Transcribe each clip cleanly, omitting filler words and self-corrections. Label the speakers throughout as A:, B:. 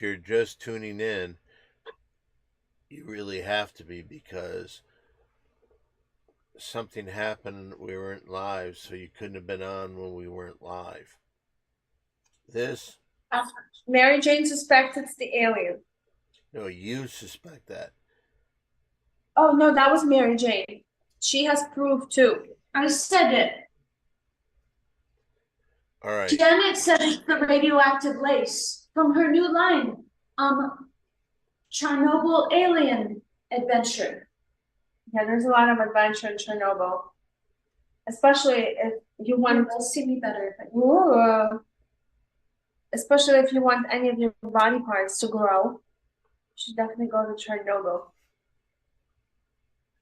A: you're just tuning in, you really have to be because something happened. We weren't live, so you couldn't have been on when we weren't live. This,
B: Uh, Mary Jane suspects it's the alien.
A: no, you suspect that.
B: Oh no, that was Mary Jane. She has proof too.
C: I said it.
A: All right.
C: Janet said it's the radioactive lace from her new line, Chernobyl Alien Adventure.
B: Yeah, there's a lot of adventure in Chernobyl, especially if you want.
C: You'll see me better.
B: Ooh, especially if you want any of your body parts to grow, you should definitely go to Chernobyl.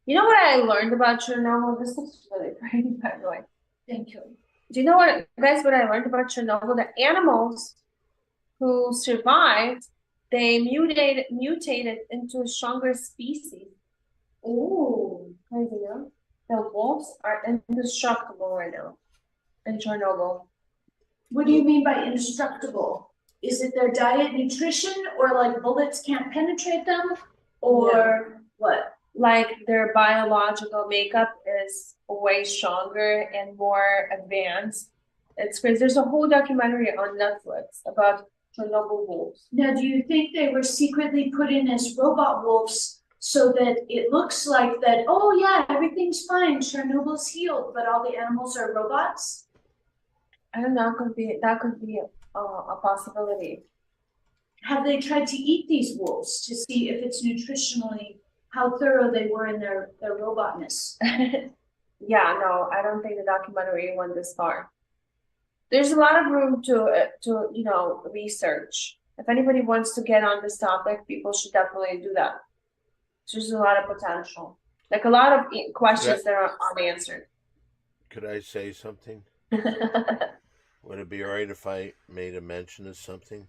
B: You know what I learned about Chernobyl? This looks really pretty, by the way.
C: Thank you.
B: Do you know what, guys, what I learned about Chernobyl? The animals who survived, they mutated into a stronger species.
C: Oh,
B: Crazy, huh? The wolves are indestructible right now in Chernobyl.
C: what do you mean by indestructible? Is it their diet, nutrition, or like bullets can't penetrate them, or what?
B: Like their biological makeup is way stronger and more advanced. It's crazy. There's a whole documentary on Netflix about Chernobyl wolves.
C: Now, do you think they were secretly put in as robot wolves so that it looks like that, oh yeah, everything's fine, Chernobyl's healed, but all the animals are robots?
B: I don't know, that could be a possibility.
C: Have they tried to eat these wolves to see if it's nutritionally, how thorough they were in their robotness?
B: Yeah, no, I don't think the documentary went this far. There's a lot of room to research. If anybody wants to get on this topic, people should definitely do that. There's a lot of potential, like a lot of questions that are unanswered.
A: Could I say something?
B: It
A: Would it be all right if I made a mention of something?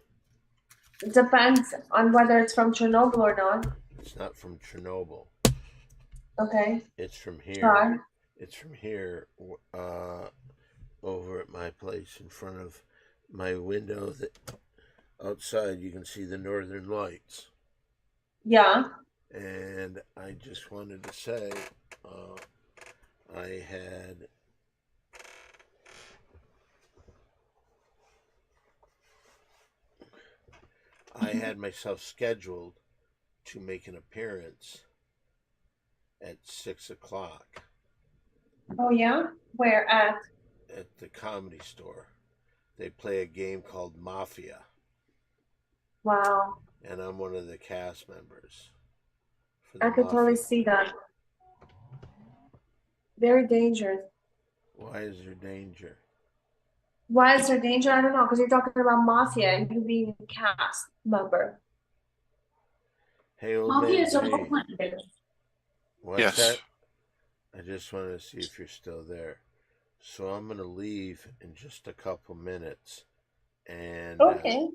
B: depends on whether it's from Chernobyl or not.
A: It's not from Chernobyl.
B: Okay.
A: It's from here.
B: Try.
A: It's from here, over at my place in front of my window. That outside you can see the northern lights.
B: Yeah.
A: And I just wanted to say, I had myself scheduled to make an appearance at 6 o'clock
B: Oh yeah. Where at?
A: at the Comedy Store. They play a game called Mafia,
B: Wow.
A: and I'm one of the cast members for
B: I
A: the
B: could totally
A: Mafia.
B: see that. Very dangerous.
A: Why is there danger?
B: Why is there danger? I don't know, because you're talking about mafia and you being a cast member.
A: Hey, old
C: Mafia
A: man
C: is a
A: G.
C: whole planet.
A: What's
D: Yes.
A: that? I just wanted to see if you're still there. So I'm going to leave in just a couple minutes. And
B: Okay.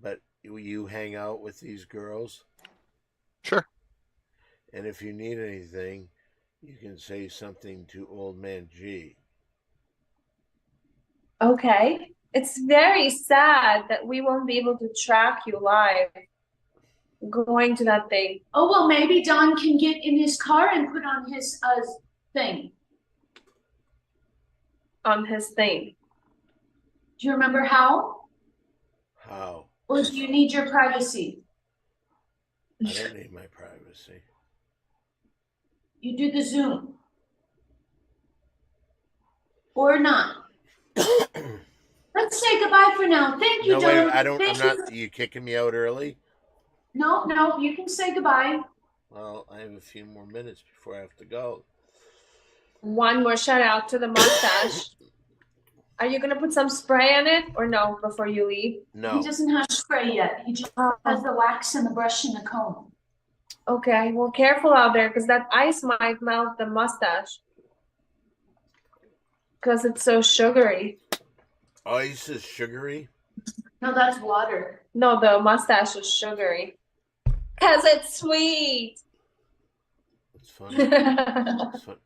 A: but you hang out with these girls,
D: Sure.
A: and if you need anything, you can say something to old man G.
B: Okay. It's very sad that we won't be able to track you live going to that thing
C: Oh, well, maybe Don can get in his car and put on his thing.
B: on his thing.
C: Do you remember how?
A: How?
C: Or do you need your privacy?
A: I don't need my privacy.
C: You do the Zoom. Or not. Let's say goodbye for now. Thank you,
A: No,
C: Don.
A: wait, I don't.
C: Thank
A: I'm
C: you.
A: not. Are you kicking me out early?
C: No, you can say goodbye.
A: Well, I have a few more minutes before I have to go.
B: One more shout out to the mustache. Are you gonna put some spray on it or no before you leave?
A: No.
C: He doesn't have spray yet. He just has the wax and the brush and the comb.
B: Okay, well, careful out there because that ice might melt the mustache because it's so sugary.
A: Ice is sugary.
C: No, that's water.
B: No, the mustache is sugary because it's sweet.
A: It's funny. It's fun.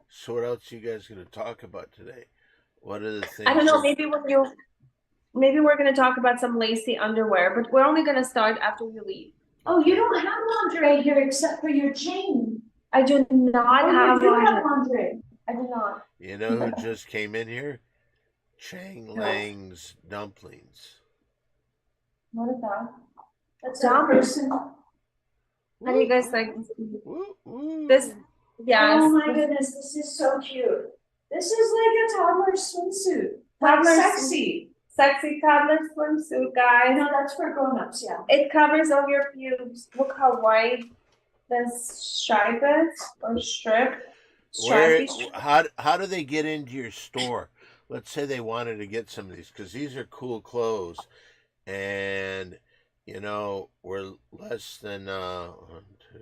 A: So what else you guys going to talk about today? What are the things?
B: I don't know. Maybe maybe we're gonna talk about some lacy underwear, but we're only gonna start after you leave.
C: Oh, you don't have lingerie here except for your chain.
B: I do not
C: Oh,
B: have
C: you do have
B: lingerie.
C: lingerie.
B: I do not.
A: You know who just came in here? Chang Lang's dumplings.
B: What is that?
C: That's
B: Dump.
C: a person.
B: How do you guys like
A: Woo, woo.
B: this? Yes.
C: Oh my goodness, this is so cute. This is like a toddler swimsuit. Like
B: Toddler
C: sexy.
B: Sexy toddler swimsuit,
C: I
B: guys.
C: know that's for grown-ups, yeah.
B: It covers all your pubes. Look how white this stripe is, or strip.
A: Where?
B: Stripey strip.
A: How do they get into your store? Let's say they wanted to get some of these because these are cool clothes, and you know we're less than 1, 2,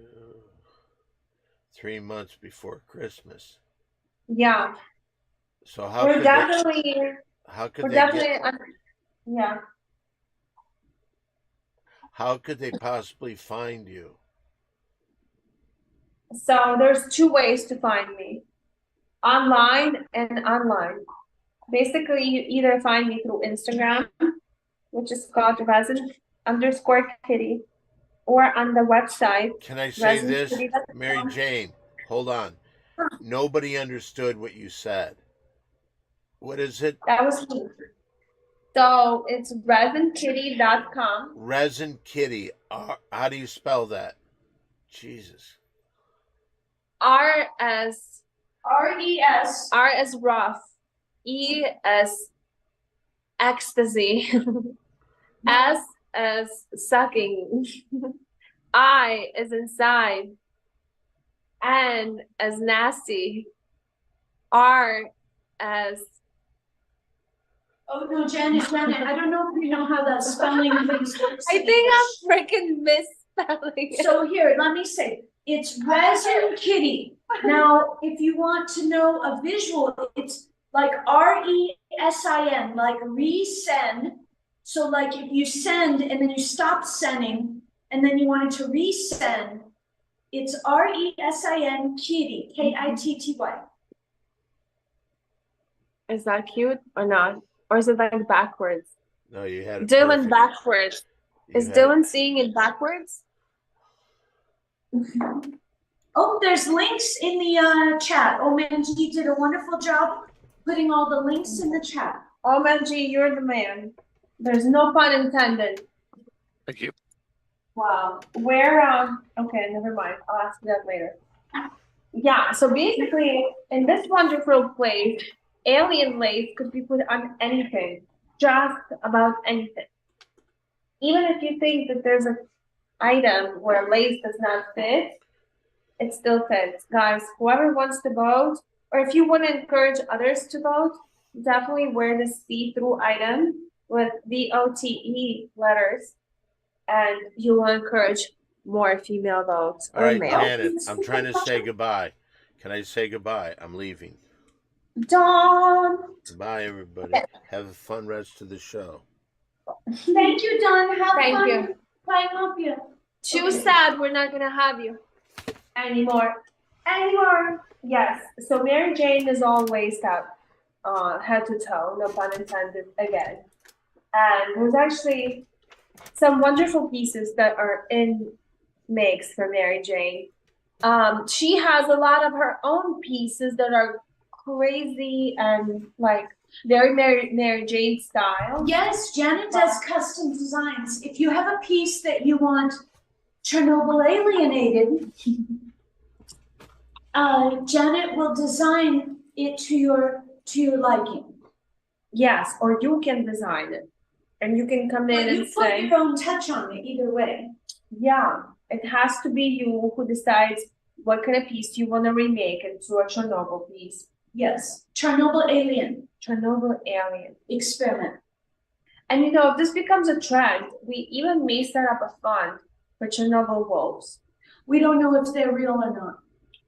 A: 3 months before Christmas.
B: Yeah,
A: So how
B: we're
A: could
B: definitely,
A: how could
B: we're
A: they
B: definitely,
A: get?
B: yeah.
A: How could they possibly find you?
B: So there's 2 ways to find me, online and online. Basically, you either find me through Instagram, which is called resin_kitty, or on the website,
A: Can I say this,
B: resinkitty.com.
A: Mary Jane? Hold on. Nobody understood what you said. What is it?
B: That was me. So it's resinkitty.com.
A: Resin Kitty. How do you spell that? Jesus.
B: R as
C: R-E-S.
B: R as Roth, E as ecstasy, S as sucking, I as inside, N as nasty, R as
C: Oh no, Janet, I don't know if you know how that spelling things works.
B: I
C: in
B: think I'm
C: English.
B: freaking misspelling it.
C: So here, let me say, it's Resin Kitty. Now, if you want to know a visual, it's like R-E-S-I-N, like resend. So like if you send and then you stop sending and then you wanted to resend, it's R-E-S-I-N Kitty, K-I-T-T-Y.
B: Is that cute or not? Or is it like backwards?
A: No, you had it
B: Dylan
A: perfect.
B: backwards.
A: You
B: Is
A: had it-
B: Dylan seeing it backwards?
C: Oh, there's links in the chat. Oh man, you did a wonderful job putting all the links in the chat.
B: OMG, you're the man. There's no pun intended.
D: Thank you.
B: Wow. Okay, never mind. I'll ask you that later. Yeah, so basically, in this wonderful place, alien lace could be put on anything, just about anything. Even if you think that there's an item where lace does not fit, it still fits. Guys, whoever wants to vote, or if you want to encourage others to vote, definitely wear the see-through item with VOTE letters, and you will encourage more female votes
A: All
B: or
A: right,
B: male.
A: Janet, I'm trying to say goodbye. Can I say goodbye? I'm leaving.
B: Dawn.
A: Bye, everybody. Have a fun rest of the show.
C: Thank you, Don. Have
B: Thank
C: fun.
B: you.
C: I love you.
B: Too
C: Okay.
B: sad we're not gonna have you anymore. Yes. So Mary Jane is all laced up, head to toe, no pun intended again. And there's actually some wonderful pieces that are in mix for Mary Jane. She has a lot of her own pieces that are crazy and like very Mary Jane style.
C: Yes, Janet does custom designs. If you have a piece that you want Chernobyl alienated, Janet will design it to your liking.
B: Yes, or you can design it. And you can come in
C: But you
B: and
C: put
B: say,
C: your own touch on it either way.
B: yeah, it has to be you who decides what kind of piece you want to remake into a Chernobyl piece.
C: Yes, Chernobyl alien
B: Chernobyl alien.
C: experiment.
B: And you know, if this becomes a trend, we even may set up a fund for Chernobyl wolves.
C: We don't know if they're real or not.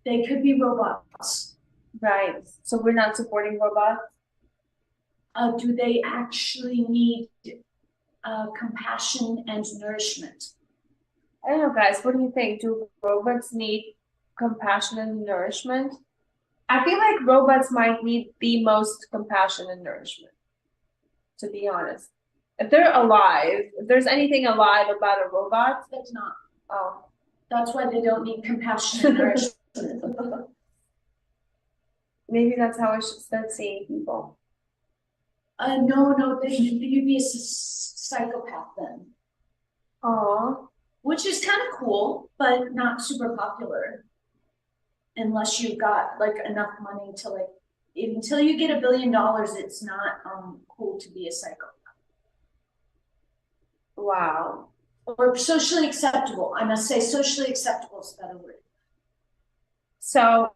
C: They could be robots.
B: Right. So we're not supporting robots.
C: Do they actually need compassion and nourishment?
B: I don't know, guys. What do you think? Do robots need compassion and nourishment? I feel like robots might need the most compassion and nourishment, to be honest. If they're alive, if there's anything alive about a robot,
C: That's not.
B: oh.
C: That's why they don't need compassion and nourishment.
B: Maybe that's how I should start seeing people.
C: No, you'd be a psychopath then,
B: Oh,
C: which is kind of cool, but not super popular. Unless you've got like enough money to like, until you get $1 billion, it's not cool to be a psychopath.
B: wow.
C: Or socially acceptable. I must say socially acceptable is a better word.
B: So,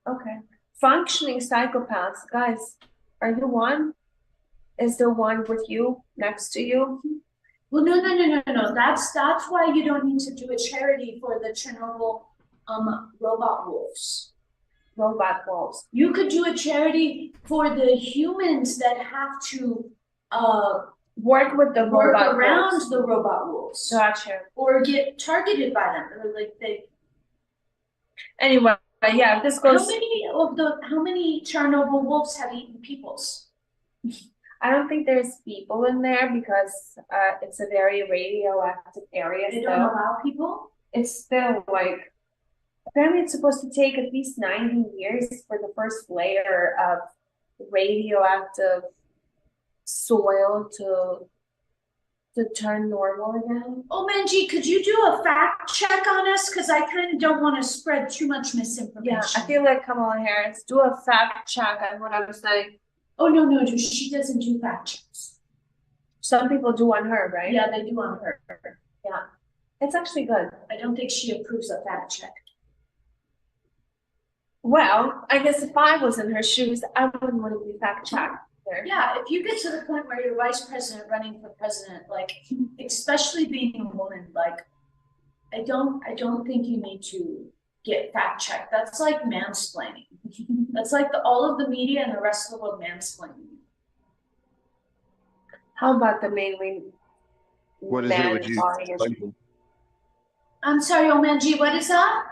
B: okay. Functioning psychopaths, guys, are you one? Is there one with you, next to you?
C: Well, no. That's why you don't need to do a charity for the Chernobyl robot wolves.
B: Robot wolves.
C: You could do a charity for the humans that have to
B: Work with the
C: work
B: robot
C: around
B: wolves.
C: the robot wolves.
B: Gotcha.
C: Or get targeted by them. Or like they
B: Anyway, yeah, if this
C: how
B: goes,
C: many Chernobyl wolves have eaten peoples?
B: I don't think there's people in there because it's a very radioactive area.
C: They
B: So
C: don't allow people?
B: it's still like, apparently it's supposed to take at least 90 years for the first layer of radioactive soil to turn normal again.
C: Oh, Manji, could you do a fact check on us? Because I kind of don't want to spread too much misinformation.
B: Yeah, I feel like Kamala Harris, do a fact check on what I was saying.
C: Oh, no, she doesn't do fact checks.
B: Some people do on her, right?
C: Yeah, they do on her.
B: Yeah. It's actually good.
C: I don't think she approves a fact check.
B: Well, I guess if I was in her shoes, I wouldn't want to be fact checked there.
C: Yeah, if you get to the point where you're vice president running for president, like, especially being a woman, like, I don't think you need to get fact checked. That's like mansplaining. That's like all of the media and the rest of the world mansplaining.
B: How about the mainly
D: What is it
B: men
D: would you
B: audience?
C: I'm sorry, Omanji, what is that?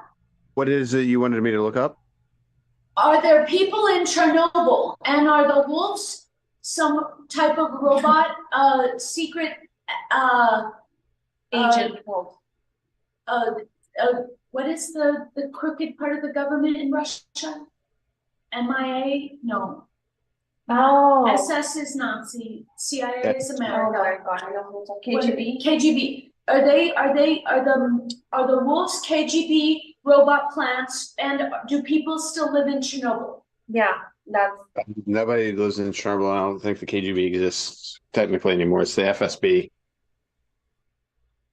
D: what is it you wanted me to look up?
C: Are there people in Chernobyl, and are the wolves some type of robot, secret,
B: Agent wolf.
C: what is the crooked part of the government in Russia? MIA? No.
B: Oh.
C: SS is Nazi, CIA is
B: Oh
C: America.
B: my God, I don't know.
C: What-
B: KGB.
C: KGB. Are the wolves KGB robot plants, and do people still live in Chernobyl?
B: Yeah, that's
D: Nobody lives in Chernobyl. I don't think the KGB exists technically anymore. It's the FSB.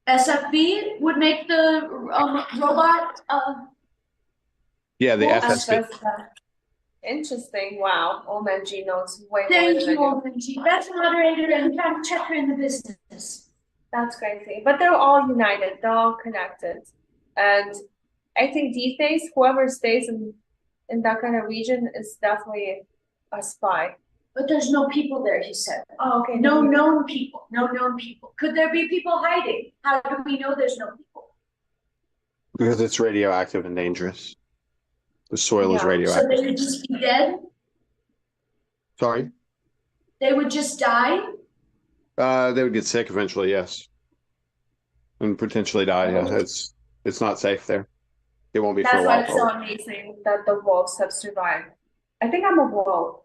C: SFB would make the robot
D: Yeah, the
C: Well,
D: FSB.
B: interesting. Wow. Omanji knows way more
C: Thank
B: than I
C: you,
B: do.
C: Omanji. Best moderator and fact checker in the business.
B: That's crazy. But they're all united, they're all connected. And I think these days, whoever stays in that kind of region is definitely a spy.
C: But there's no people there, he said.
B: Oh, okay.
C: No known people. No known people. Could there be people hiding? How do we know there's no people?
D: Because it's radioactive and dangerous. The soil is
B: Yeah,
C: So
D: radioactive.
C: they would just be dead?
D: Sorry?
C: They would just die?
D: They would get sick eventually, yes. And potentially die.
B: Oh.
D: Yeah, it's not safe there. It won't be for
B: That's
D: a
B: why
D: while.
B: it's so amazing that the wolves have survived. I think I'm a wolf.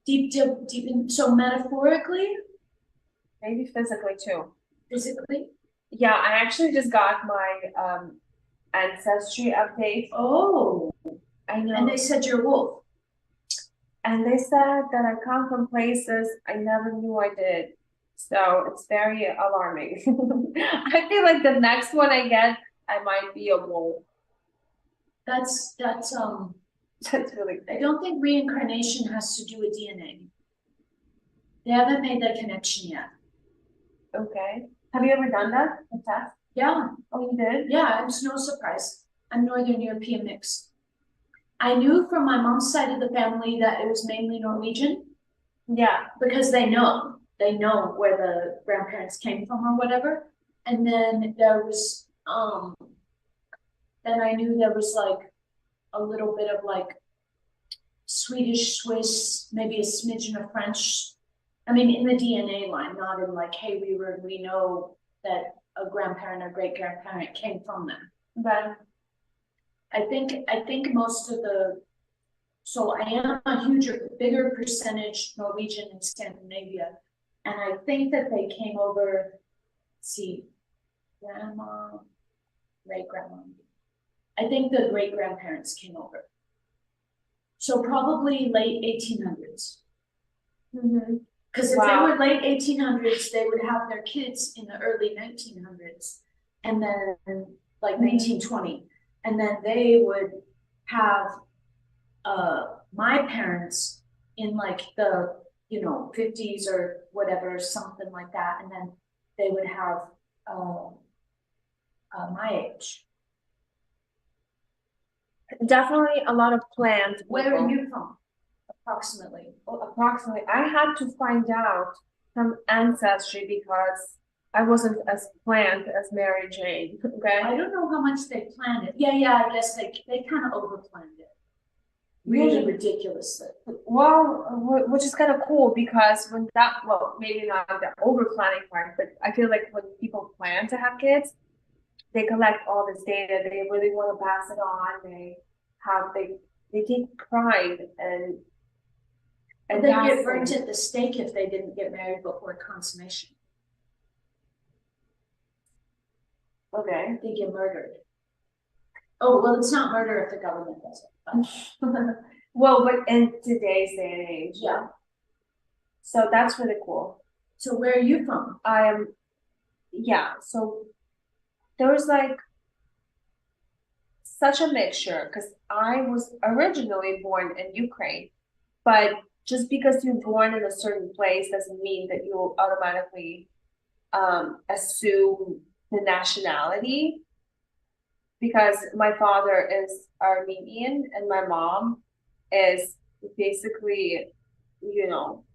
C: Deep in, so metaphorically,
B: Maybe physically too.
C: physically?
B: Yeah, I actually just got my ancestry update.
C: Oh,
B: I know.
C: and they said you're a wolf.
B: And they said that I come from places I never knew I did. So it's very alarming. I feel like the next one I get, I might be a wolf.
C: That's
B: That's really
C: I
B: great.
C: don't think reincarnation has to do with DNA. They haven't made that connection yet.
B: Okay. Have you ever done that? A test?
C: Yeah,
B: Oh, you did?
C: yeah, it's no surprise. I'm Northern European mix. I knew from my mom's side of the family that it was mainly Norwegian
B: Yeah.
C: because they know where the grandparents came from or whatever. And then there was, then I knew there was like a little bit of like Swedish, Swiss, maybe a smidgen of French I mean, in the DNA line, not in like, hey, we know that a grandparent or great grandparent came from them.
B: But
C: I think most of so I am a bigger percentage Norwegian in Scandinavia. And I think that they came over, see, grandma, great grandma. I think the great grandparents came over. So probably late 1800s. Because if they
B: Wow.
C: were late 1800s, they would have their kids in the early 1900s, and then like 1920, and then they would have my parents in like the 50s or whatever, something like that, and then they would have my age.
B: definitely a lot of planned
C: Where are
B: people.
C: you from, approximately?
B: Approximately, I had to find out from Ancestry because I wasn't as planned as Mary Jane, okay?
C: I don't know how much they planned it. Yeah, I guess they kind of overplanned it. Really
B: Yeah.
C: ridiculously.
B: Well, which is kind of cool because well, maybe not the over planning part, but I feel like when people plan to have kids, they collect all this data, they really want to pass it on, they take pride and
C: And they get
B: passing.
C: burnt at the stake if they didn't get married before consummation.
B: Okay.
C: They get murdered. Oh, well, it's not murder if the government does it.
B: Well, but in today's day and age.
C: Yeah.
B: So that's really cool.
C: So where are you from?
B: Yeah, so there was like such a mixture because I was originally born in Ukraine, but just because you're born in a certain place doesn't mean that you'll automatically assume the nationality, because my father is Armenian and my mom is basically,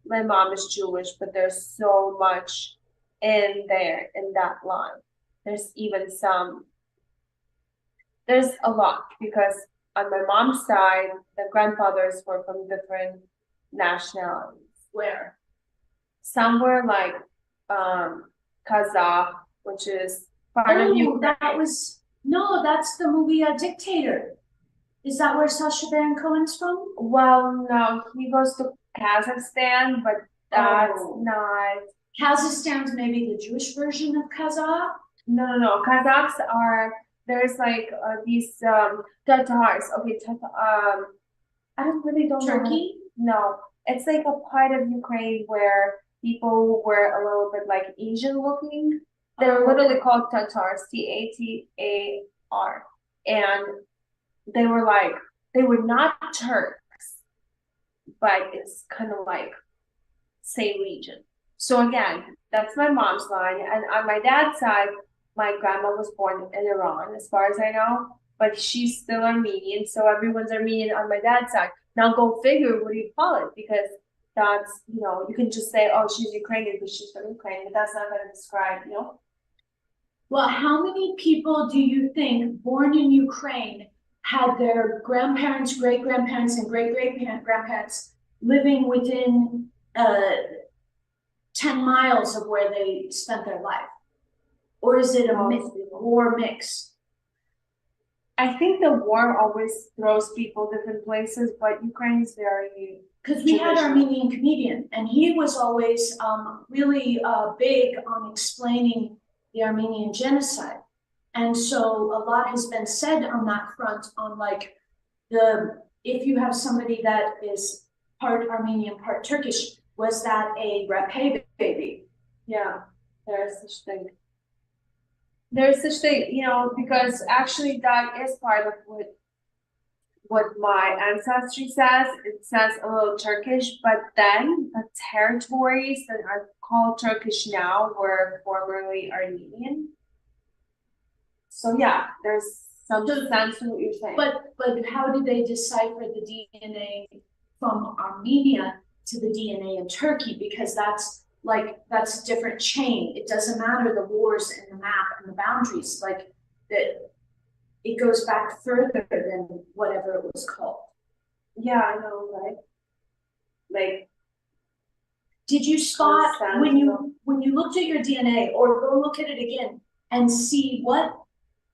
B: my mom is Jewish, but there's so much in there in that line. There's even there's a lot because on my mom's side, the grandfathers were from different nationalities.
C: Where?
B: Some were like Kazakh, which is part of Ukraine.
C: No, that's the movie Dictator. Is that where Sacha Baron Cohen's from?
B: Well, no, he goes to Kazakhstan, but that's not.
C: Kazakhstan's maybe the Jewish version of Kazakh?
B: No. Kazakhs there's like these Tatars. Okay, I really don't know.
C: Turkey?
B: No, it's like a part of Ukraine where people were a little bit like Asian looking. They're literally called Tatars, Tatar, and they were not Turks, but it's kind of like same region. So again, that's my mom's line, and on my dad's side, my grandma was born in Iran, as far as I know, but she's still Armenian, so everyone's Armenian on my dad's side. Now go figure, what do you call it? Because that's, you can just say, oh, she's Ukrainian because she's from Ukraine, but that's not going to describe,
C: Well, how many people do you think born in Ukraine had their grandparents, great grandparents, and great great grandparents living within 10 miles of where they spent their life? Or is it a war mix?
B: I think the war always throws people different places, but Ukraine's very.
C: Because we had an Armenian comedian, and he was always really big on explaining the Armenian genocide. And so a lot has been said on that front, on like if you have somebody that is part Armenian, part Turkish, was that a rapé baby?
B: Yeah, there's such thing. There's such thing, because actually that is part of what my ancestry says. It says a little Turkish, but then the territories that are called Turkish now were formerly Armenian. So yeah, there's some sense to what you're saying.
C: But how do they decipher the DNA from Armenia to the DNA in Turkey? Because that's a different chain. It doesn't matter the wars and the map and the boundaries, like that. It goes back further than whatever it was called.
B: Yeah, I know, right? Like,
C: did you spot
B: Sounds
C: when
B: low.
C: you looked at your DNA, or go look at it again and see what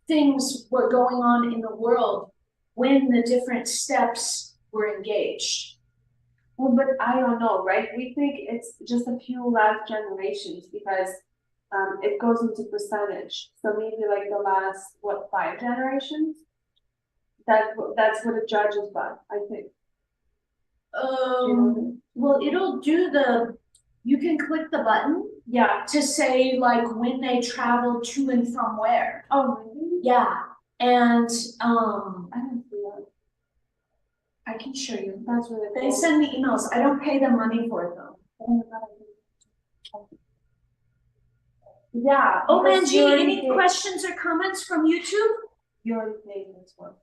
C: things were going on in the world when the different steps were engaged?
B: Well, but I don't know, right? We think it's just a few last generations because it goes into percentage. So maybe like the last, what, 5 generations? That's what it judges by, I think.
C: Well, it'll do you can click the button
B: Yeah.
C: to say like when they travel to and from where.
B: Oh, really?
C: Yeah, and
B: I didn't see that.
C: I can show you.
B: That's really
C: They
B: cool.
C: send me emails. I don't pay them money for it though.
B: Oh my God. Yeah.
C: Oh man,
B: because you
C: G,
B: already
C: any
B: did-
C: questions or comments from YouTube?
B: You already paid this one.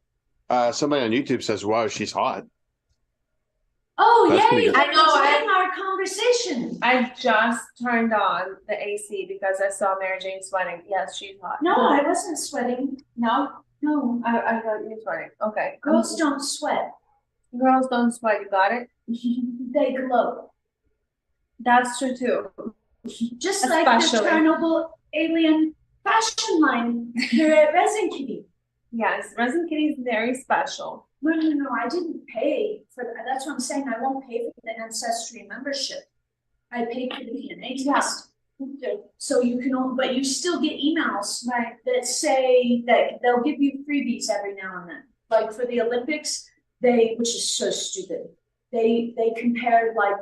D: Somebody on YouTube says, "Wow, she's hot."
C: Oh,
D: That's pretty
C: yay,
D: good.
B: I know,
C: enjoying our conversation.
B: I just turned on the AC because I saw Mary Jane sweating. Yes, she's hot.
C: No, I wasn't sweating.
B: No?
C: No,
B: I thought you were sweating. Okay.
C: girls don't sweat.
B: Girls don't sweat, you got it?
C: They glow.
B: That's true too.
C: Just like the
B: Especially.
C: Chernobyl alien fashion line here at Resin Kitty.
B: Yes, Resin Kitty is very special.
C: No, I didn't pay for that. That's what I'm saying. I won't pay for the ancestry membership. I paid for the DNA test. So you can only, but you still get emails
B: Right.
C: that say that they'll give you freebies every now and then. Like for the Olympics, which is so stupid. They compared like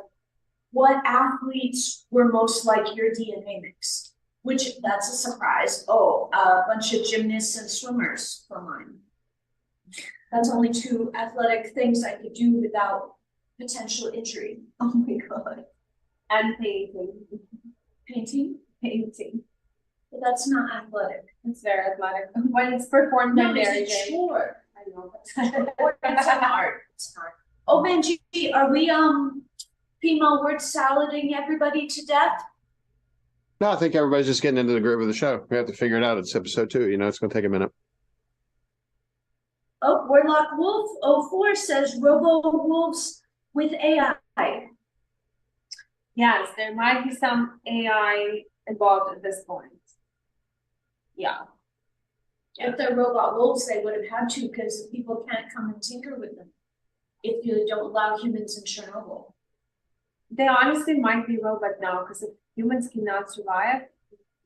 C: what athletes were most like your DNA mix, which that's a surprise. Oh, a bunch of gymnasts and swimmers for mine. That's only 2 athletic things I could do without potential injury.
B: Oh my God. And painting.
C: Painting,
B: Painting.
C: but that's not athletic.
B: It's very athletic. When it's performed by
C: No,
B: Mary
C: it's a
B: Jane.
C: chore.
B: I know.
C: It's an art. It's an art. Oh, Benji, are we female word salading everybody to death?
D: No, I think everybody's just getting into the groove of the show. We have to figure it out. It's episode 2. You know, it's going to take a minute.
C: Oh, Warlock Wolf 04 says Robo Wolves with AI.
B: Yes, there might be some AI involved at this point. Yeah.
C: If they're robot wolves, they would have had to because people can't come and tinker with them if you don't allow humans in Chernobyl.
B: They honestly might be robot now because if humans cannot survive,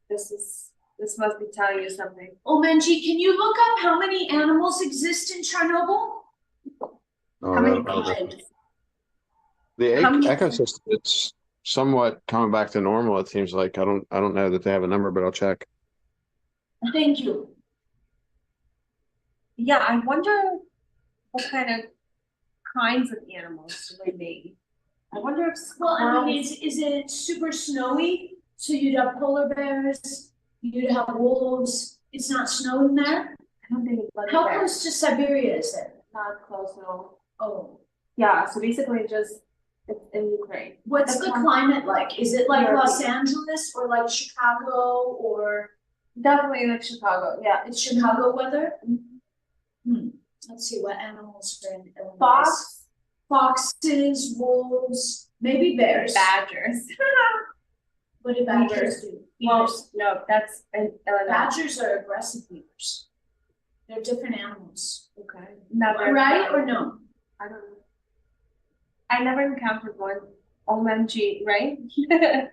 B: this must be telling you something.
C: Oh, Menji, can you look up how many animals exist in Chernobyl?
B: How many kinds?
D: The
B: How many-
D: ecosystem, it's somewhat coming back to normal. It seems like I don't know that they have a number, but I'll check.
C: Thank you.
B: Yeah, I wonder what kind of kinds of animals they made. I wonder if
C: Well, I mean,
B: squirrels-
C: is it super snowy? So you'd have polar bears, you'd have wolves. It's not snowing there?
B: I don't think it's like
C: How
B: that.
C: close to Siberia is it?
B: Not close at all.
C: Oh,
B: Yeah, so basically just it's in Ukraine.
C: what's
B: That's
C: the
B: one-
C: climate like? Is it like
B: Europe.
C: Los Angeles or like Chicago or
B: Definitely like Chicago. Yeah.
C: it's Chicago weather? Let's see what animals are in Illinois.
B: Fox,
C: Foxes, wolves, maybe bears.
B: badgers.
C: What do badgers do?
B: Well,
C: Beavers.
B: no, that's in Illinois.
C: Badgers are aggressive beavers. They're different animals.
B: Okay. Never.
C: Right or no?
B: I don't know. I never encountered one. OMG, right?
D: Did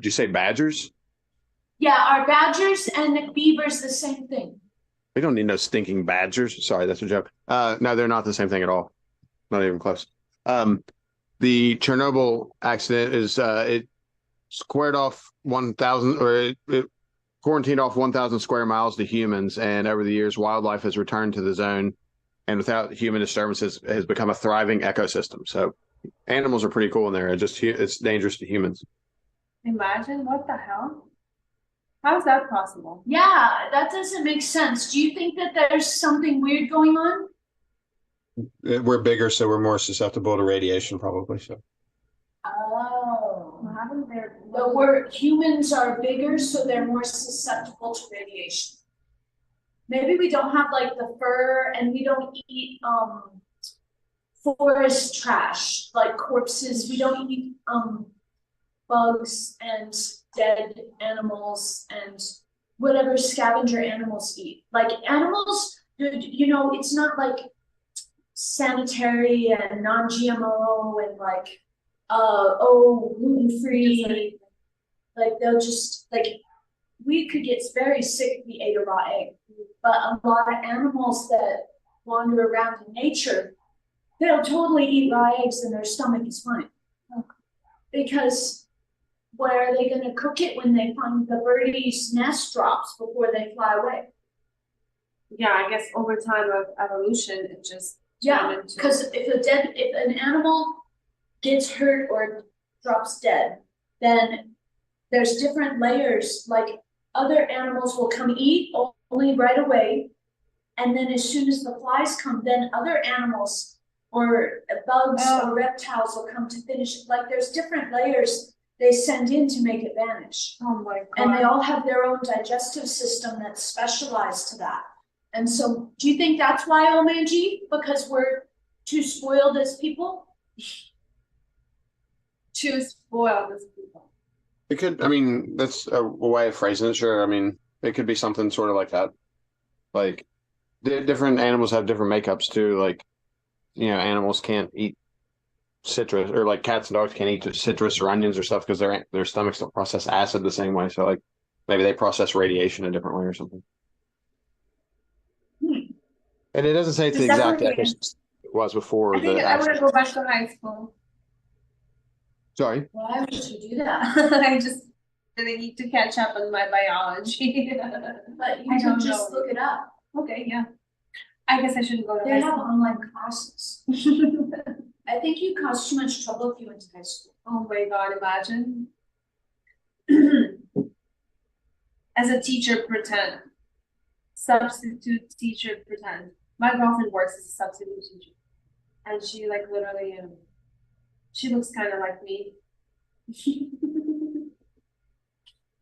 D: you say badgers?
C: Yeah, are badgers and beavers the same thing?
D: We don't need no stinking badgers. Sorry, that's a joke. No, they're not the same thing at all. Not even close. The Chernobyl accident is it squared off 1,000 or it quarantined off 1,000 square miles to humans, and over the years, wildlife has returned to the zone, and without human disturbances, has become a thriving ecosystem. So, animals are pretty cool in there. It's dangerous to humans.
B: Imagine what the hell? How is that possible?
C: Yeah, that doesn't make sense. Do you think that there's something weird going on?
E: We're bigger, so we're more susceptible to radiation, probably. So
C: Oh.
B: What happened there?
C: Humans are bigger, so they're more susceptible to radiation. Maybe we don't have like the fur and we don't eat forest trash, like corpses. We don't eat bugs and dead animals and whatever scavenger animals eat. Like animals, you know, it's not like sanitary and non-GMO and like, oh, gluten-free. Like they'll just like, we could get very sick if we ate a raw egg. But a lot of animals that wander around in nature, they'll totally eat raw eggs and their stomach is fine. Because where are they gonna cook it when they find the birdie's nest drops before they fly away?
B: Yeah, I guess over time of evolution, it just
C: Yeah,
B: turned into-
C: because if an animal gets hurt or drops dead, then there's different layers, like other animals will come eat only right away. And then as soon as the flies come, then other animals or bugs or reptiles will come to finish it. Like there's different layers they send in to make it vanish.
B: Oh my
C: And they
B: God.
C: all have their own digestive system that's specialized to that. And so, do you think that's why, Omanji? Because we're too spoiled as people?
B: Too spoiled as people.
D: It could, I mean, that's a way of phrasing it, sure. I mean, it could be something sort of like that. Like, different animals have different makeups too. Like, you know, animals can't eat citrus, or like cats and dogs can't eat citrus or onions or stuff because their stomachs don't process acid the same way. So, like, maybe they process radiation a different way or something. And it doesn't say it's the
B: It's
D: exact
B: definitely-
D: ecosystem it was before
B: I think
D: the
B: I want to
D: accident.
B: go back to high school.
D: Sorry.
C: Why would you do that?
B: I just really need to catch up on my biology.
C: But you
B: I
C: can
B: don't
C: just
B: know.
C: look it up.
B: Okay, yeah. I guess I shouldn't go to
C: They
B: high
C: have
B: school.
C: online classes. I think you cause too much trouble if you went to high school.
B: Oh my God, imagine. As a teacher, pretend. Substitute teacher, pretend. My girlfriend works as a substitute teacher. And she like literally, she looks kind of like me.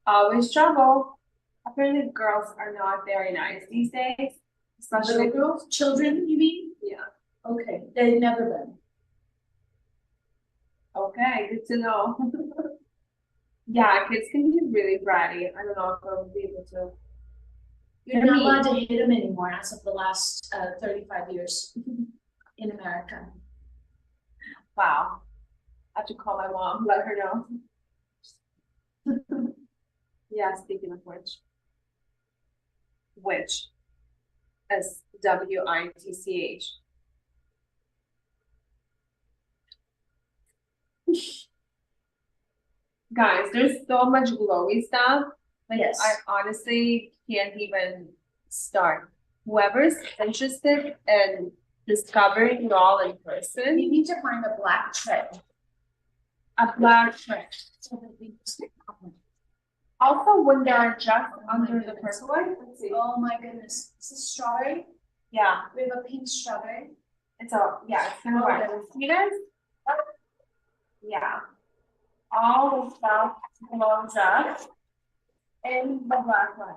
B: Always trouble. Apparently girls are not very nice these days. Especially
C: Little girls, children, you mean?
B: Yeah.
C: Okay, they've never been.
B: Okay, good to know. Yeah, kids can be really bratty. I don't know if I'll be able to.
C: You're
B: They're
C: not allowed
B: mean.
C: to hit them anymore as of the last 35 years in America.
B: Wow. I have to call my mom, let her know. Yeah, speaking of which, SWITCH. Guys, there's so much glowy stuff. Like,
C: Yes.
B: I honestly can't even start. Whoever's interested in discovering it all in
C: You
B: person,
C: need to find a black tray.
B: a black tray.
C: So that we can-
B: Also, when they're just
C: Oh my
B: under the
C: goodness.
B: pergola, let's see.
C: Oh my goodness, this is strawberry.
B: Yeah,
C: We have a pink strawberry.
B: it's kind of
C: Oh,
B: right.
C: goodness.
B: See this? Yeah. All the stuff blows up in the black one.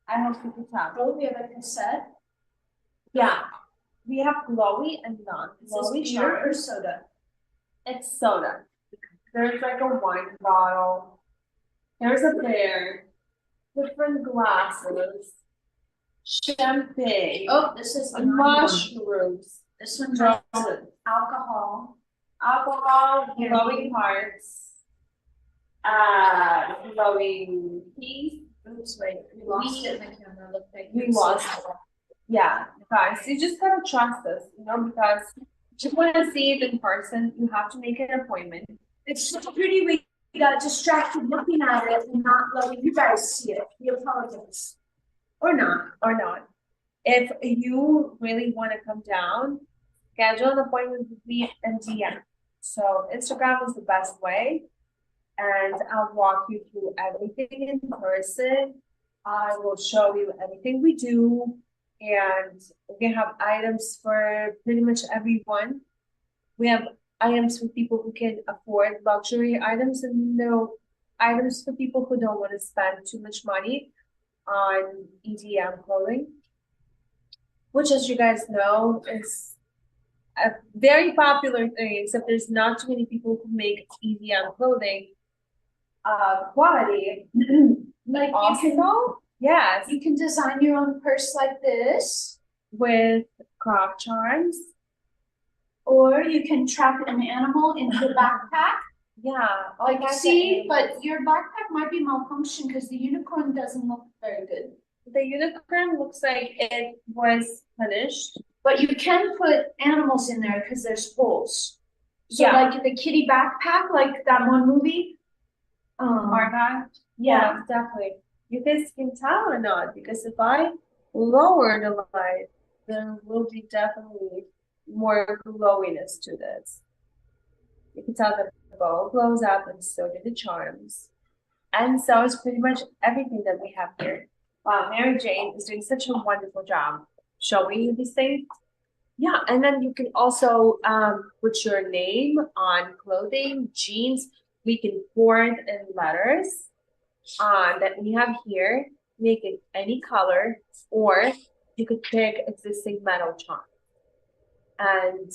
B: I hope you can tell.
C: Oh, we have a cassette.
B: Yeah. We have glowy and
C: Is this
B: non-glowy
C: beer or
B: charms.
C: soda?
B: It's soda. There's like a wine bottle. There's a bear. Different glasses. Champagne.
C: Oh, this is the
B: and
C: non one.
B: mushrooms.
C: This one has
B: Roses.
C: alcohol.
B: Alcohol, glowing hearts. Glowing peace.
C: Oops, wait, we lost it in the camera. Look like
B: We lost it. Yeah, guys, you just gotta trust us, you know, because if you wanna see it in person, you have to make an appointment.
C: It's so pretty. We got distracted looking at it and not letting you guys see it. We apologize.
B: Or not. If you really wanna come down, schedule an appointment with me and DM. So Instagram is the best way. And I'll walk you through everything in person. I will show you everything we do. And we have items for pretty much everyone. We have items for people who can afford luxury items, and no items for people who don't want to spend too much money on EDM clothing. Which, as you guys know, is a very popular thing, except there's not too many people who make EDM clothing. quality.
C: Like you
B: Also, yes,
C: can design your own purse like this,
B: with crop charms.
C: or you can trap an animal in the backpack.
B: Yeah, all
C: Like,
B: kinds of
C: see,
B: animals.
C: but your backpack might be malfunction because the unicorn doesn't look very good.
B: The unicorn looks like it was punished.
C: But you can put animals in there because there's holes. So
B: Yeah.
C: like the kitty backpack, like that one movie.
B: Argyle.
C: Yeah.
B: Definitely. You guys can tell or not, because if I lower the light, there will be definitely more glowiness to this. You can tell that the bow glows up, and so do the charms. And so is pretty much everything that we have here. Wow, Mary Jane is doing such a wonderful job showing you these things. Yeah, and then you can also put your name on clothing, jeans. We can pour it in letters that we have here, make it any color, or you could pick existing metal charm. And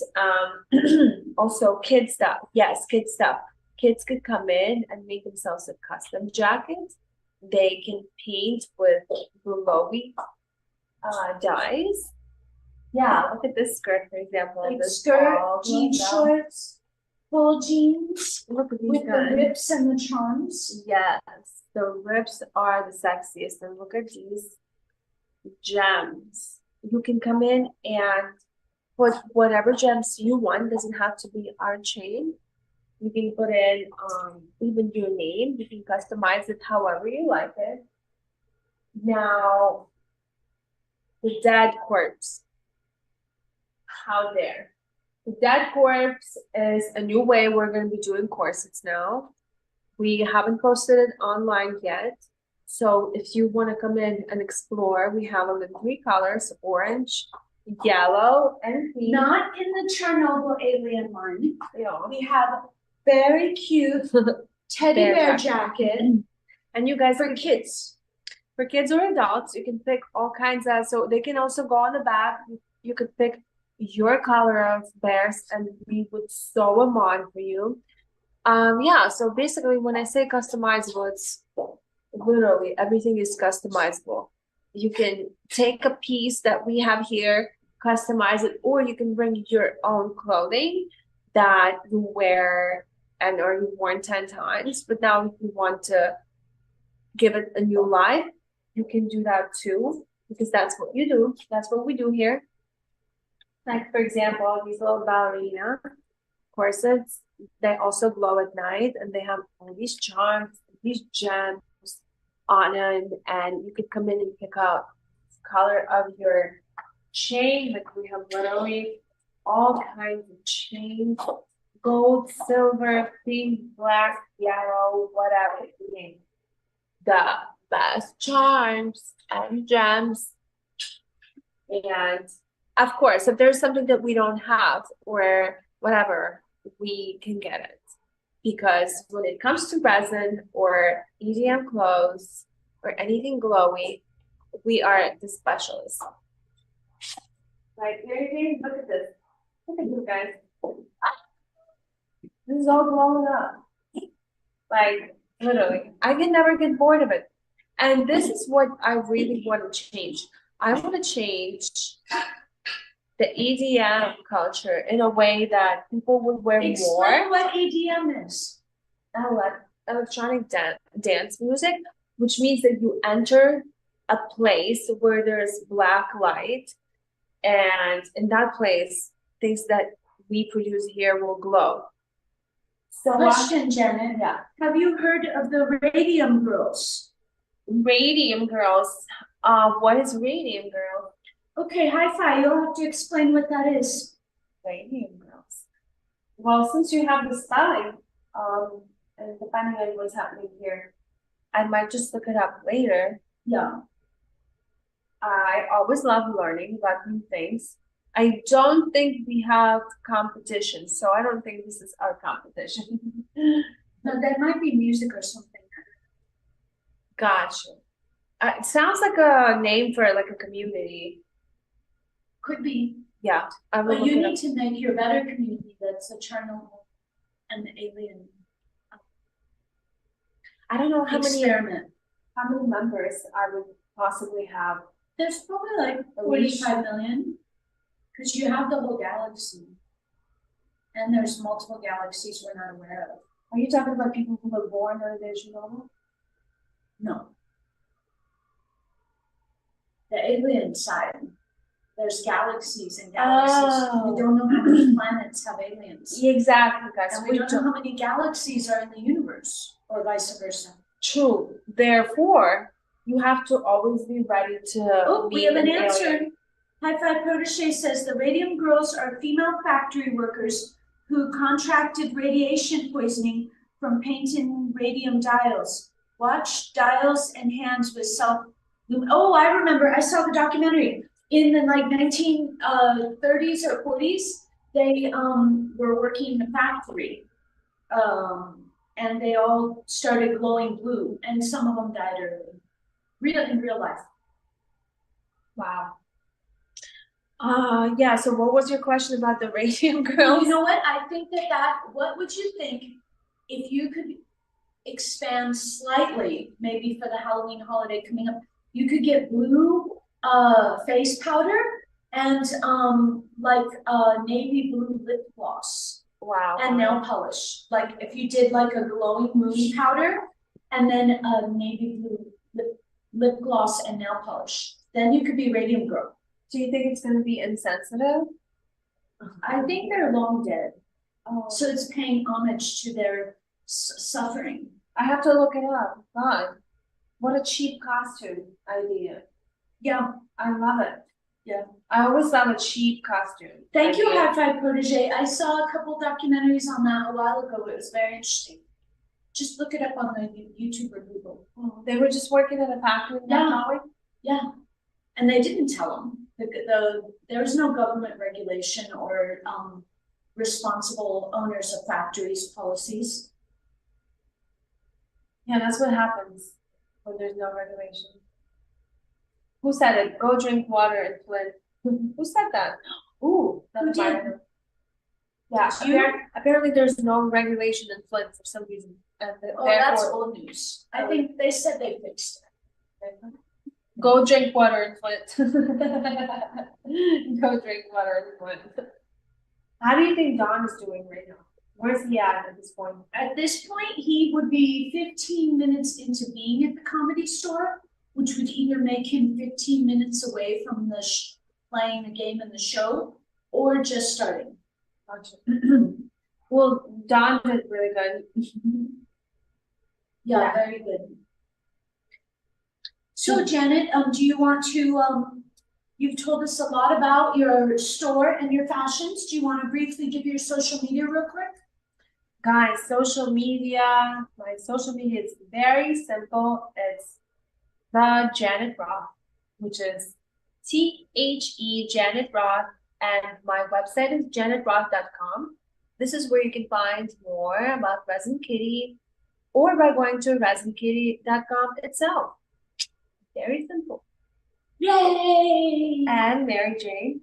B: also kid stuff. Yes, kid stuff. Kids could come in and make themselves a custom jacket. They can paint with glowy dyes. Yeah, look at this skirt, for example.
C: Like
B: This
C: skirt,
B: all
C: jean
B: glows up.
C: shorts, full jeans
B: Look at these
C: with the
B: guys.
C: rips and the charms.
B: Yes, the rips are the sexiest, and look at these gems. You can come in and put whatever gems you want. Doesn't have to be our chain. You can put in even your name. You can customize it however you like it. Now, the dead corpse. How dare. The dead corpse is a new way we're going to be doing corsets now. We haven't posted it online yet. So if you want to come in and explore, we have them in 3 colors: orange, yellow, and pink.
C: Not in the Chernobyl alien line.
B: Yeah.
C: We have very cute teddy bear jacket
B: And you guys
C: for kids.
B: for kids or adults, you can pick all kinds of, so they can also go on the back. You could pick your color of bears and we would sew them on for you. Yeah, so basically when I say customizable, it's literally everything is customizable. You can take a piece that we have here, customize it, or you can bring your own clothing that you wear and or you've worn 10 times, but now if you want to give it a new life, you can do that too, because that's what you do. That's what we do here. Like, for example, these little ballerina corsets, they also glow at night, and they have all these charms, these gems on them, and you could come in and pick out the color of your chain. Like, we have literally all kinds of chains: gold, silver, pink, black, yellow, whatever you name. The best charms and gems. And of course, if there's something that we don't have or whatever, we can get it. Because when it comes to resin or EDM clothes or anything glowy, we are the specialists. Like, look at this. Look at you guys. This is all glowing up. Like, literally, I can never get bored of it. And this is what I really want to change. I want to change the EDM culture in a way that people would wear
C: Explain
B: more
C: what EDM is.
B: electronic dance music, which means that you enter a place where there's black light, and in that place, things that we produce here will glow. So
C: Question, Janet.
B: yeah.
C: Have you heard of the Radium Girls?
B: Radium girls. What is radium girl?
C: Okay, hi-fi, you'll have to explain what that is.
B: Radium girls. Well, since you have the spelling, and depending on what's happening here, I might just look it up later.
C: Yeah.
B: I always love learning about new things. I don't think we have competition, so I don't think this is our competition.
C: No, that might be music or something.
B: Gotcha. It sounds like a name for like a community.
C: Could be.
B: Yeah, I will
C: But
B: look
C: you
B: it up.
C: need to make your better community that's a Chernobyl and the alien.
B: I don't know
C: experiment.
B: how many members I would possibly have.
C: There's probably like
B: A leash.
C: 45 million, because you have the whole galaxy. And there's multiple galaxies we're not aware of.
B: Are you talking about people who were born on the normal?
C: No. The alien side. There's galaxies and galaxies.
B: Oh.
C: We don't know how many planets have aliens.
B: Exactly, guys.
C: And we don't know how many galaxies are in the universe, or vice versa.
B: True. Therefore, you have to always be ready to.
C: Oh, we
B: meet
C: have an
B: alien.
C: answer. High Five Protege says the radium girls are female factory workers who contracted radiation poisoning from painting radium dials. Watch dials and hands with self. Oh, I remember. I saw the documentary in the like 1930s or 40s. They were working in a factory, and they all started glowing blue, and some of them died early, in real life.
B: Wow. Yeah, so what was your question about the radium
C: Well,
B: girls?
C: you know what? I think what would you think if you could expand slightly, maybe for the Halloween holiday coming up, you could get blue face powder and like navy blue lip gloss
B: Wow.
C: and nail polish. Like if you did like a glowing moon powder and then a navy blue lip gloss and nail polish, then you could be radium girl.
B: Do you think it's gonna be insensitive?
C: I think they're long dead.
B: Oh,
C: So it's paying homage to their suffering.
B: I have to look it up. God, what a cheap costume idea.
C: Yeah.
B: I love it.
C: Yeah.
B: I always love a cheap costume.
C: Thank you,
B: idea.
C: High Five Protege. I saw a couple documentaries on that a while ago. It was very interesting. Just look it up on the YouTube or Google.
B: Oh, they were just working at a factory in
C: Yeah.
B: Maui?
C: Yeah. And they didn't tell them. There was no government regulation or responsible owners of factories policies.
B: Yeah, that's what happens when there's no regulation. Who said it? Go drink water in Flint. Who said that? Ooh,
C: Who
B: that's
C: did?
B: fire. Yeah,
C: You?
B: apparently there's no regulation in Flint for some reason. And
C: Oh, that's
B: therefore,
C: old news. I think they said they fixed it.
B: go drink water in Flint. Go drink water in Flint. How do you think Don is doing right now? Where's he at this point?
C: At this point, he would be 15 minutes into being at the Comedy Store, which would either make him 15 minutes away from the playing the game in the show, or just starting.
B: Gotcha. Well, Don did really good.
C: Yeah, very good. So Janet, do you want to, you've told us a lot about your store and your fashions. Do you want to briefly give your social media real quick?
B: Guys, social media, my social media is very simple. It's the Janet Roth, which is THE Janet Roth, and my website is janetroth.com. This is where you can find more about Resin Kitty, or by going to resinkitty.com itself. Very simple.
C: Yay!
B: And Mary Jane.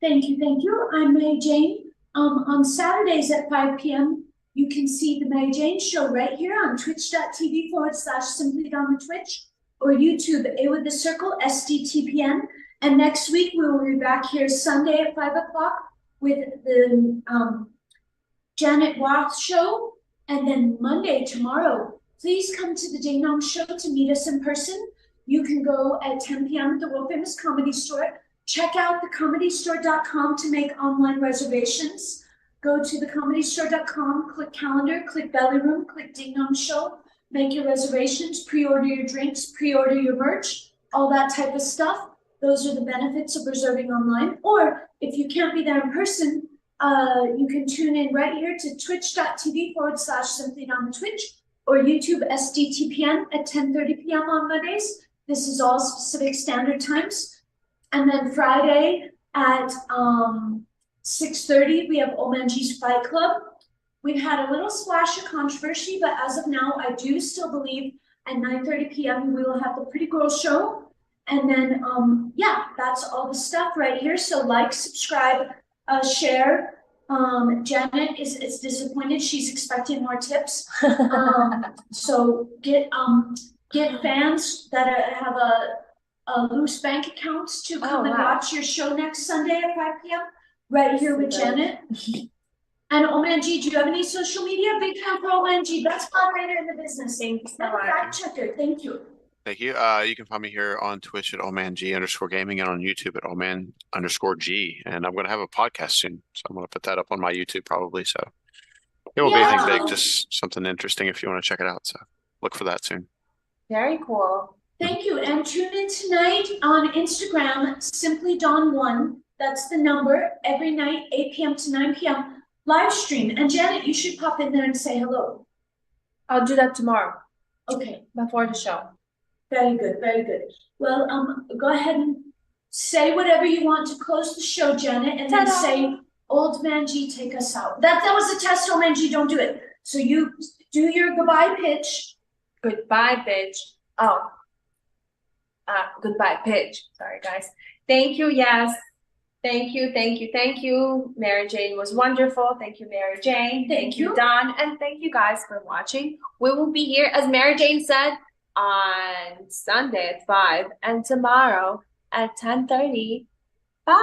C: Thank you, thank you. I'm Mary Jane. On Saturdays at 5 p.m., you can see the Mary Jane Show right here on twitch.tv/simply on the Twitch, or YouTube, A with the Circle, SDTPN. And next week, we will be back here Sunday at 5 o'clock with the Janet Roth Show. And then Monday, tomorrow, please come to the Ding Dong Show to meet us in person. You can go at 10 p.m. at the World Famous Comedy Store. Check out thecomedystore.com to make online reservations. Go to thecomedystore.com, click calendar, click belly room, click Ding Dong Show, make your reservations, pre-order your drinks, pre-order your merch, all that type of stuff. Those are the benefits of reserving online. Or if you can't be there in person, you can tune in right here to twitch.tv/simply on the Twitch, or YouTube SDTPN at 10:30 p.m. on Mondays. This is all specific standard times. And then Friday at 6:30, we have Omanji's Fight Club. We've had a little splash of controversy, but as of now, I do still believe at 9:30 p.m. we will have the Pretty Girl Show. And then, yeah, that's all the stuff right here. So like, subscribe, share, Janet is disappointed. She's expecting more tips. So get fans that have a loose bank accounts to come and watch your show next Sunday at 5 p.m. right here with Janet. And Omanji, do you have any social media? Big fan for Omanji. Best moderator in the business.
B: Thank you so
C: And
B: much.
C: fact checker. Thank you.
D: Thank you. You can find me here on Twitch at allman_gaming and on YouTube at allman_g. And I'm going to have a podcast soon. So I'm going to put that up on my YouTube probably. So it won't be anything big, just something interesting if you want to check it out. So look for that soon.
B: Very cool.
C: Thank you. And tune in tonight on Instagram, Simply Dawn1. That's the number. Every night, 8 p.m. to 9 p.m. live stream. And Janet, you should pop in there and say hello.
B: I'll do that tomorrow
C: Okay.
B: before the show.
C: Very good, very good. Well, go ahead and say whatever you want to close the show, Janet, and then
B: Ta-da.
C: say, Old Man G, take us out. That was a test, Old Man G, don't do it. So you do your goodbye pitch.
B: Goodbye, bitch. Oh. Goodbye, pitch. Sorry, guys. Thank you, yes. Thank you, thank you, thank you. Mary Jane was wonderful. Thank you, Mary Jane.
C: Thank you.
B: Don. And thank you guys for watching. We will be here, as Mary Jane said, on Sunday at 5 and tomorrow at 10:30. Bye.